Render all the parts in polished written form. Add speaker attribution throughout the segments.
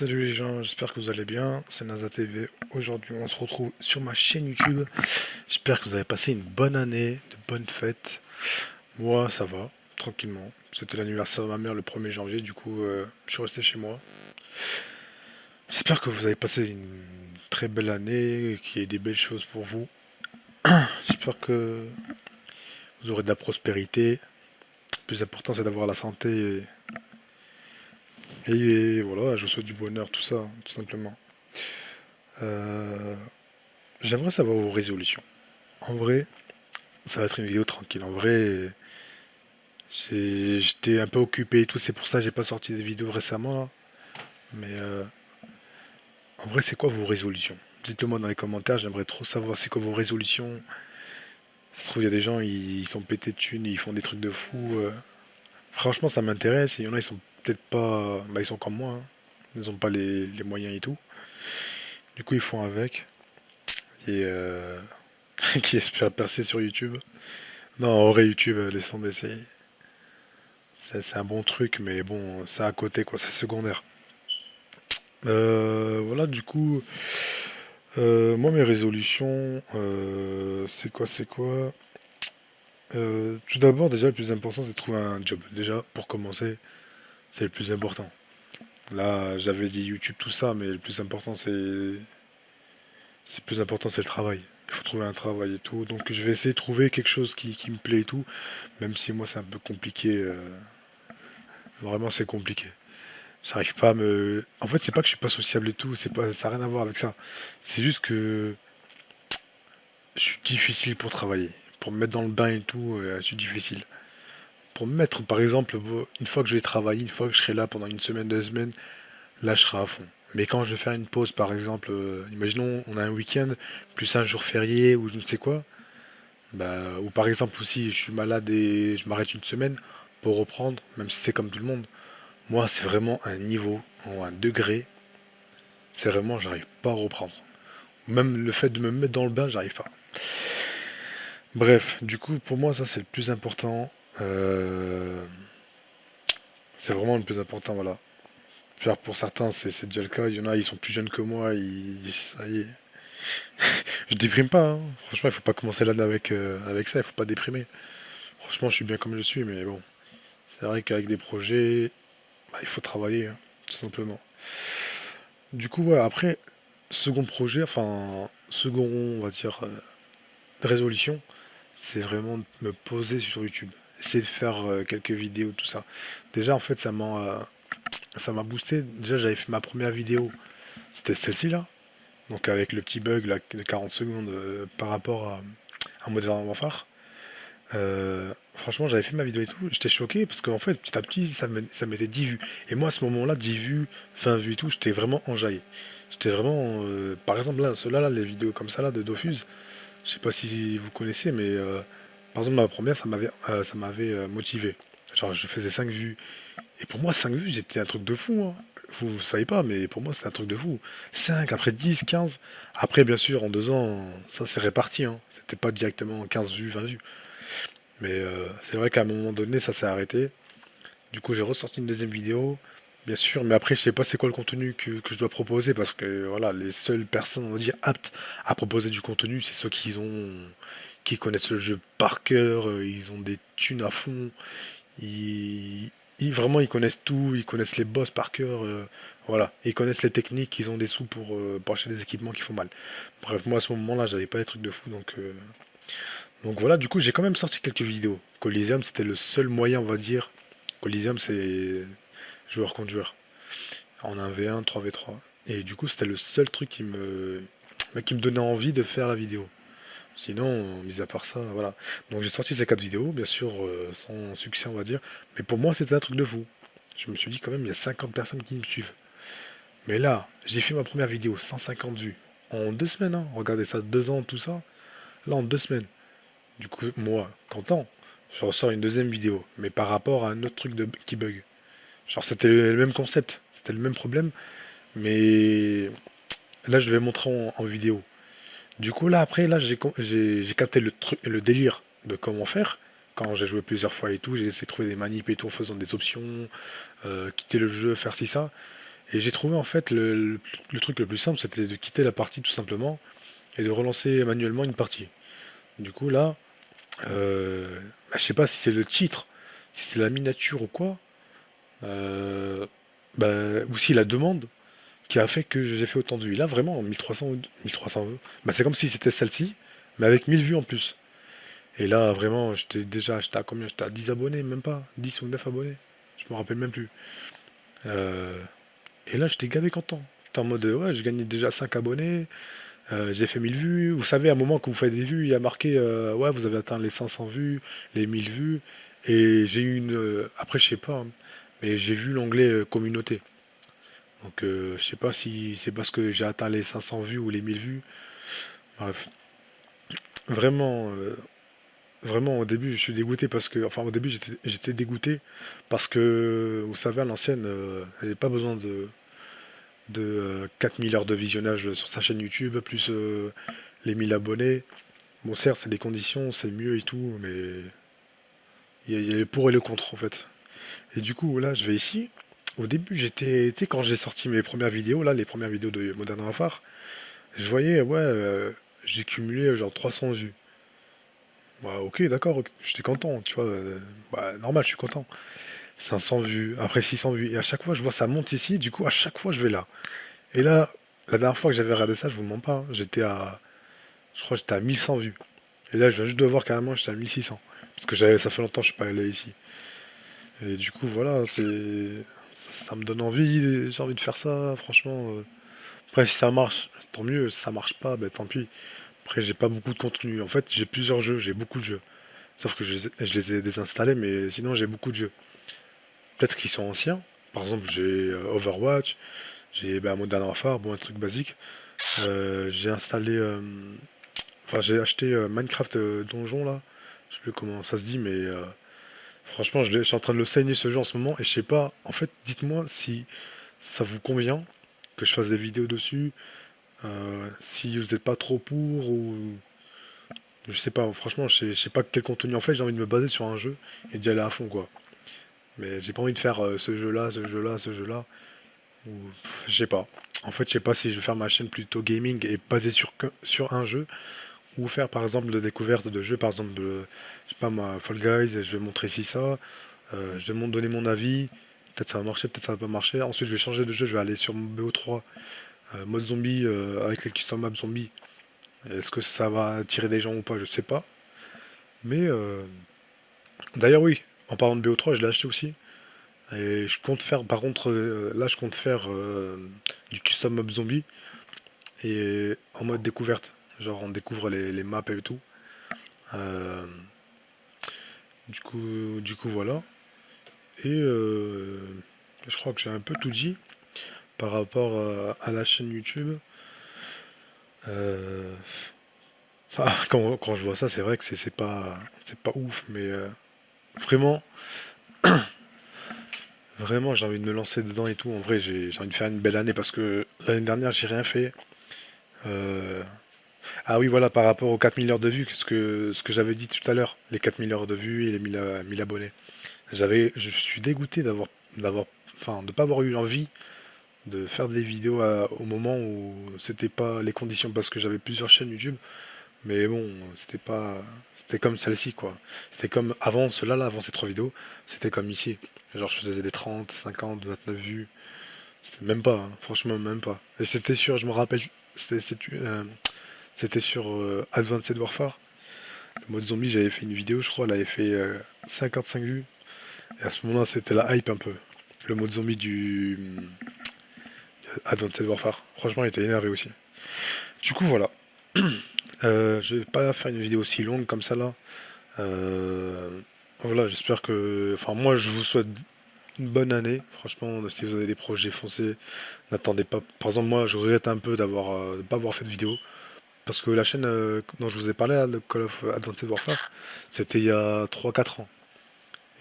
Speaker 1: Salut les gens, j'espère que vous allez bien, c'est Naza TV. Aujourd'hui on se retrouve sur ma chaîne YouTube. J'espère que vous avez passé une bonne année, de bonnes fêtes. Moi ça va, tranquillement. C'était l'anniversaire de ma mère le 1er janvier, du coup je suis resté chez moi. J'espère que vous avez passé une très belle année, qu'il y ait des belles choses pour vous. J'espère que vous aurez de la prospérité. Le plus important c'est d'avoir la santé et voilà, je vous souhaite du bonheur, tout ça, tout simplement. Euh, J'aimerais savoir vos résolutions. En vrai, ça va être une vidéo tranquille. En vrai, j'étais un peu occupé et tout, c'est pour ça que j'ai pas sorti des vidéos récemment là. Mais en vrai, c'est quoi vos résolutions? Dites-le moi dans les commentaires, j'aimerais trop savoir c'est quoi vos résolutions. Ça se trouve, il y a des gens, ils sont pétés de thunes, ils font des trucs de fou. Franchement, ça m'intéresse. Il y en a, ils sont peut-être pas. Bah, ils sont comme moi, hein. Ils ont pas les moyens et tout. Du coup, ils font avec. Et qui espèrent percer sur YouTube. Non, en vrai, YouTube, laisse tomber, c'est un bon truc, mais bon, c'est à côté, quoi, c'est secondaire. Voilà, du coup, moi, mes résolutions, c'est quoi? Tout d'abord, déjà, le plus important, c'est de trouver un job. Déjà, pour commencer, c'est le plus important. Là, j'avais dit YouTube, tout ça, mais le plus important, c'est le plus important, c'est le travail. Il faut trouver un travail et tout. Donc, je vais essayer de trouver quelque chose qui me plaît et tout, même si moi, c'est un peu compliqué. Vraiment, c'est compliqué. J'arrive pas à me. En fait, c'est pas que je suis pas sociable et tout, c'est pas, ça n'a rien à voir avec ça. C'est juste que je suis difficile pour travailler. Pour me mettre dans le bain et tout, je suis difficile. Pour me mettre, par exemple, une fois que je vais travailler, une fois que je serai là pendant une semaine, 2 semaines, là, je serai à fond. Mais quand je vais faire une pause, par exemple, imaginons, on a un week-end, plus un jour férié ou je ne sais quoi, bah, ou par exemple aussi, je suis malade et je m'arrête une semaine pour reprendre, même si c'est comme tout le monde. Moi, c'est vraiment un niveau, ou un degré. C'est vraiment, j'arrive pas à reprendre. Même le fait de me mettre dans le bain, j'arrive pas. Bref, du coup, pour moi, ça c'est le plus important. Euh, c'est vraiment le plus important, voilà. Faire pour certains, c'est déjà le cas. Il y en a, ils sont plus jeunes que moi, ça y est. Je déprime pas, hein. Franchement, il faut pas commencer l'année avec ça, il faut pas déprimer. Franchement, je suis bien comme je suis, mais bon. C'est vrai qu'avec des projets, bah, il faut travailler, hein, tout simplement. Du coup, ouais, après, second projet, enfin, second, on va dire, résolution, c'est vraiment de me poser sur YouTube. Essayer de faire quelques vidéos, tout ça. Déjà, en fait, ça m'a boosté. Déjà, j'avais fait ma première vidéo. C'était celle-ci, là. Donc, avec le petit bug là, de 40 secondes par rapport à Modern Warfare. Franchement, j'avais fait ma vidéo et tout. J'étais choqué parce qu'en fait, petit à petit, ça mettait 10 vues. Et moi, à ce moment-là, 10 vues, 20 vues et tout, j'étais vraiment enjaillé. J'étais vraiment. Par exemple, là, ceux-là, là, les vidéos comme ça, là, de Dofus. Je sais pas si vous connaissez, mais par exemple, ma première, ça m'avait motivé. Genre, je faisais 5 vues. Et pour moi, 5 vues, c'était un truc de fou, hein. Vous savez pas, mais pour moi, c'était un truc de fou. 5 après 10 15. Après, bien sûr, en 2 ans, ça s'est réparti, hein. C'était pas directement 15 vues, 20 vues. Mais c'est vrai qu'à un moment donné, ça s'est arrêté. Du coup, j'ai ressorti une deuxième vidéo, bien sûr. Mais après, je sais pas c'est quoi le contenu que je dois proposer parce que voilà, les seules personnes, on va dire, aptes à proposer du contenu, c'est ceux qui connaissent le jeu par cœur, ils ont des thunes à fond, ils, vraiment ils connaissent tout, ils connaissent les boss par cœur, voilà, ils connaissent les techniques, ils ont des sous pour acheter des équipements qui font mal. Bref, moi à ce moment-là, j'avais pas des trucs de fou, donc voilà, du coup j'ai quand même sorti quelques vidéos. Coliseum, c'était le seul moyen, on va dire. Coliseum, c'est joueur contre joueur, en 1v1, 3v3. Et du coup, c'était le seul truc qui me donnait envie de faire la vidéo. Sinon, mis à part ça, voilà. Donc j'ai sorti ces 4 vidéos, bien sûr, sans succès, on va dire. Mais pour moi, c'était un truc de fou. Je me suis dit quand même, il y a 50 personnes qui me suivent. Mais là, j'ai fait ma première vidéo, 150 vues. En 2 semaines, hein. Regardez ça, 2 ans, tout ça. Là, en 2 semaines. Du coup, moi, content, je ressors une deuxième vidéo. Mais par rapport à un autre truc qui bug. Genre, c'était le même concept, c'était le même problème. Mais là, je vais montrer en vidéo. Du coup, là, après, là, j'ai capté le délire de comment faire. Quand j'ai joué plusieurs fois et tout, j'ai essayé de trouver des manips et tout en faisant des options, quitter le jeu, faire ci, ça. Et j'ai trouvé en fait le truc le plus simple, c'était de quitter la partie tout simplement et de relancer manuellement une partie. Du coup là, bah, je sais pas si c'est le titre, si c'est la miniature ou quoi, euh, bah, ou si la demande qui a fait que j'ai fait autant de vues. Là vraiment 1300 vues, bah, c'est comme si c'était celle-ci, mais avec 1000 vues en plus. Et là vraiment j'étais à combien? J'étais à 10 abonnés, même pas, 10 ou 9 abonnés. Je me rappelle même plus. Euh, et là j'étais gavé content. J'étais en mode ouais, j'ai gagné déjà 5 abonnés. J'ai fait 1000 vues. Vous savez, à un moment que vous faites des vues, il y a marqué ouais, vous avez atteint les 500 vues, les 1000 vues. Et j'ai eu une. Après, je sais pas, hein, mais j'ai vu l'onglet communauté. Donc, je sais pas si c'est parce que j'ai atteint les 500 vues ou les 1000 vues. Bref, vraiment, vraiment, au début, je suis dégoûté parce que. Enfin, au début, j'étais dégoûté parce que, vous savez, à l'ancienne, il n'y avait pas besoin de 4000 heures de visionnage sur sa chaîne YouTube, plus les 1000 abonnés. Bon, certes, c'est des conditions, c'est mieux et tout, mais il y a le pour et le contre en fait. Et du coup, là, je vais ici. Au début, tu sais, quand j'ai sorti mes premières vidéos, là, les premières vidéos de Modern Warfare, je voyais, ouais, j'ai cumulé genre 300 vues. Bah, ok, d'accord, ok, j'étais content, tu vois. Bah, normal, je suis content. 500 vues, après 600 vues. Et à chaque fois, je vois ça monte ici, du coup, à chaque fois, je vais là. Et là, la dernière fois que j'avais regardé ça, je vous mens pas, hein, je crois que j'étais à 1100 vues. Et là, je viens juste de voir carrément, j'étais à 1600. Parce que ça fait longtemps que je suis pas allé ici. Et du coup, voilà, ça me donne envie, j'ai envie de faire ça, franchement. Après, si ça marche, tant mieux. Si ça marche pas, ben tant pis. Après, j'ai pas beaucoup de contenu. En fait, j'ai plusieurs jeux, j'ai beaucoup de jeux. Sauf que je les ai désinstallés, mais sinon, j'ai beaucoup de jeux. Peut-être qu'ils sont anciens. Par exemple, j'ai Overwatch, j'ai Modern Warfare, bon, un truc basique. J'ai installé. Enfin, j'ai acheté Minecraft Donjon, là. Je sais plus comment ça se dit, mais franchement, je suis en train de le saigner ce jeu en ce moment et je sais pas. En fait, dites-moi si ça vous convient que je fasse des vidéos dessus, si vous n'êtes pas trop pour ou je sais pas. Franchement, je sais pas quel contenu en fait. J'ai envie de me baser sur un jeu et d'y aller à fond quoi. Mais j'ai pas envie de faire ce jeu-là, ce jeu-là, ce jeu-là. Ou je sais pas. En fait, je sais pas si je vais faire ma chaîne plutôt gaming et basée sur un jeu ou faire par exemple des découvertes de jeux, par exemple, je sais pas moi, Fall Guys, et je vais montrer ci ça. Je vais donner mon avis. Peut-être ça va marcher, peut-être ça va pas marcher. Ensuite, je vais changer de jeu. Je vais aller sur mon BO3, mode zombie, avec les custom maps zombies. Est-ce que ça va attirer des gens ou pas? Je sais pas. Mais d'ailleurs, oui. En parlant de BO3, je l'ai acheté aussi. Et je compte faire, par contre, là, je compte faire du custom map zombie et en mode découverte. Genre, on découvre les maps et tout. Euh, du coup, voilà. Et je crois que j'ai un peu tout dit par rapport à la chaîne YouTube. Euh, quand je vois ça, c'est vrai que c'est pas ouf, mais vraiment, vraiment, j'ai envie de me lancer dedans et tout. En vrai, j'ai envie de faire une belle année parce que l'année dernière, j'ai rien fait. Euh, Ah oui, voilà, par rapport aux 4000 heures de vues, ce que j'avais dit tout à l'heure, les 4000 heures de vues et les 1000 abonnés. Je suis dégoûté enfin, de pas avoir eu l'envie de faire des vidéos au moment où c'était pas les conditions parce que j'avais plusieurs chaînes YouTube. Mais bon, c'était comme celle-ci, quoi. C'était comme avant cela, là, avant ces trois vidéos, c'était comme ici. Genre, je faisais des 30, 50, 29 vues. C'était même pas, hein, franchement, même pas. Et c'était sur, je me rappelle, c'était sur Advanced Warfare. Le mode zombie, j'avais fait une vidéo, je crois, elle avait fait 55 vues. Et à ce moment-là, c'était la hype un peu. Le mode zombie du Advanced Warfare. Franchement, il était énervé aussi. Du coup, voilà. Je vais pas faire une vidéo aussi longue comme ça là. Euh, voilà, j'espère que. Enfin, moi, je vous souhaite une bonne année. Franchement, si vous avez des projets, foncés, n'attendez pas. Par exemple, moi, je regrette un peu de pas avoir fait de vidéo. Parce que la chaîne dont je vous ai parlé, là, de Call of Advanced Warfare, c'était il y a 3 4 ans.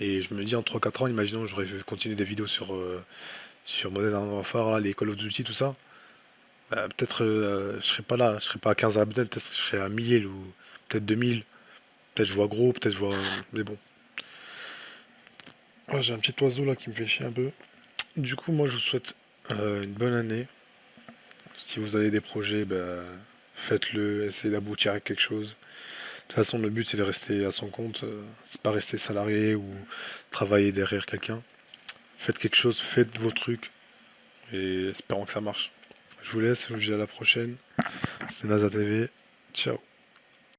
Speaker 1: Et je me dis, en 3 4 ans, imaginons, j'aurais fait continuer des vidéos sur Modern Warfare, là, les Call of Duty, tout ça. Bah, peut-être je serais pas là, je serais pas à 15 abonnés, peut-être je serais à 1000 ou peut-être 2000. Peut-être je vois gros, peut-être je vois. Mais bon. Ouais, j'ai un petit oiseau là qui me fait chier un peu. Du coup, moi je vous souhaite Une bonne année. Si vous avez des projets, bah, faites-le, essayez d'aboutir à quelque chose. De toute façon, le but c'est de rester à son compte, c'est pas rester salarié ou travailler derrière quelqu'un. Faites quelque chose, faites vos trucs et espérons que ça marche. Je vous laisse, je vous dis à la prochaine. C'était NASA TV. Ciao.